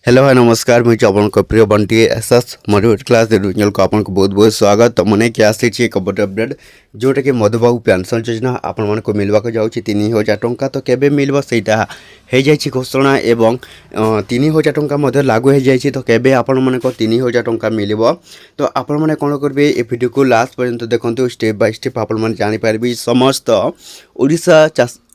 Hello है नमस्कार मुझे आपको प्रिय Bunty SS motivate class channel को आपको बहुत बहुत स्वागत। तो मैंने क्या आसी एक बड़ अपडेट जोटा कि मधुबाबू पेंशन योजना आपण को मिलवाक जाऊँगी 3000 टंका। तो केबे मिलबो सेटा हो जाए घोषणा एवं 3000 टंका मध्य लागू हो जाए। तो केबे आपण मन को 3000 टंका मिलबो। तो आपण मैंने कौन करेंगे ये वीडियो को लास्ट पर्यंत देखते स्टेप बाय स्टेप आपण मैंने जानीपारे समस्त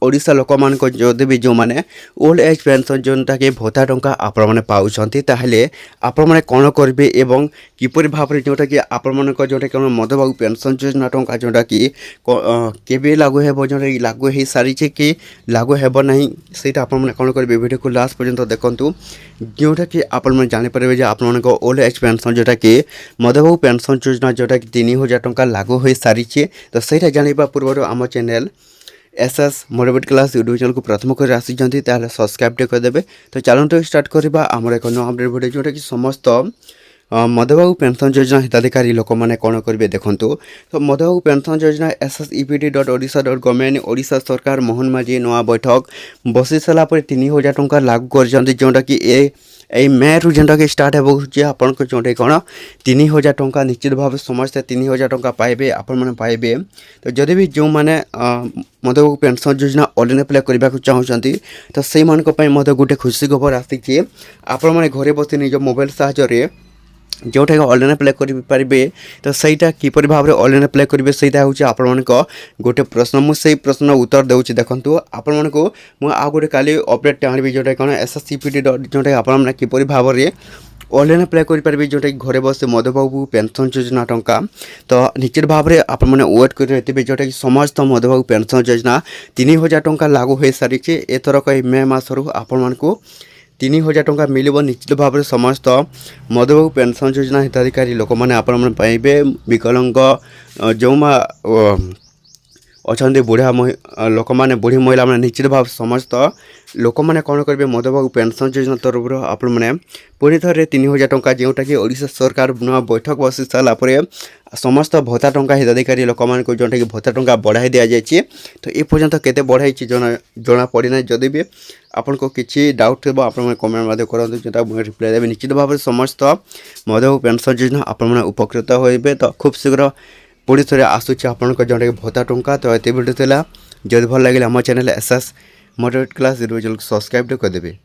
ओडिशा लोक मान जदि भी जो मैंने ओल्ड एज पेंशन जोटा कि भत्ता टंका आपण मैंने पाँच ताहले आपण मैंने कौन करेंगे एवं किपर भाव में जोटा कि आपण मान जोटा कि मधुबाबू पेंशन योजना टंका जोटा कि केबे लागू है जोटा लागू हो सारी कि लागू हेब ना से आपने कौन करेंगे वीडियो को लास्ट पर्यंत देखूँ जोटा कि आपण मैंने जानीपारे आपण ओल्ड एज पेंशन जोटा कि मधुबाबू पेंशन योजना जोटा कि 3000 टंका लागू हो सारी। तो सहीटा जाना पूर्व आम channel SS motivate class YouTube channel को प्रथम कर आसी सब्सक्राइब करदे। तो चलते स्टार्ट करवा आमर एक नुआ अपडेट वीडियो जोटा कि समस्त मधुबाबू पेंशन योजना हिताधिकारी लोक मैंने कौन करेंगे देखूँ। तो मधुबाबू पेंशन योजना SSEPD.odisha.gov ओडिशा सरकार मोहन माझी नुआ बैठक बसी सारा 3000 टंका लागू कर जोटा कि ए मे रु जेनटा कि स्टार्ट हो आपन को जोटे कौन 3000 टंका निश्चित भाव समस्ते 3000 टंका पाइबे आपण मैंने पाइबे। तो जदि भी जो मैंने मधुबाबू पेंशन योजना ऑनलाइन अप्लाई करने को चाहते तो से गोटे खुशी खबर आसी आपण मैंने घरे बस निज मोबाइल साहाय्य जोटा कि ऑनलाइन अप्लाई करेंगे। तो सहीटा किपर भाव में ऑनलाइन अप्लाई करेंगे सहीटा हूँ आपण गोटे प्रश्न मुझे प्रश्न उत्तर दूसरी देखूँ आपण को आ गोटे काली अपडेट आनी जोटा कौन SSEPD जोटा आपने किपर भाव में ऑनलाइन अप्लाई करेंगे जोटा कि घरे बस मधुबाबू पेंशन योजना टंका। तो निश्चित भाव में आपने वेट कर रही जोटा कि समस्त मधुबाबू पेंशन योजना 3000 टंका लागू हो सारी। एथरक मे मसरू आपण को 3000 टंका मिल निश्चित भाव में समस्त मधुबाबू पेंशन योजना हिताधिकारी लोक मैंने आपण पाइबे। विकलांग जो अच्छा बुढ़ा लोक मैंने बुढ़ी महिला मैंने निश्चित भाव समस्त लोक मैंने कौन करेंगे मधुबाबू पेंशन योजना तरफ आपने पुणी थे 3000 टंका जोटा कि ओडिशा सरकार नुआ बैठक बसी सारापर समस्त भत्ता टंका हिताधिकारी लोक मान जोटा कि भत्ता टंका बढ़ाई दि जाए। तो ये पर्यंत केते बढ़ाई जना पड़ना जदि भी आपन को किसी डाउट थे आपने कमेंट करूँ जोटा रिप्लाई देवे। निश्चित भाव में समस्त मधुबाबू पेंशन योजना आपने उपकृत होइबे। तो खूब शीघ्र पुणी थे आसूँ आपन जोटा कि भत्ता टंका। तो ये वीडियो जब भल लगे आम channel SS motivate class YouTube channel को सब्सक्राइब करदेवे।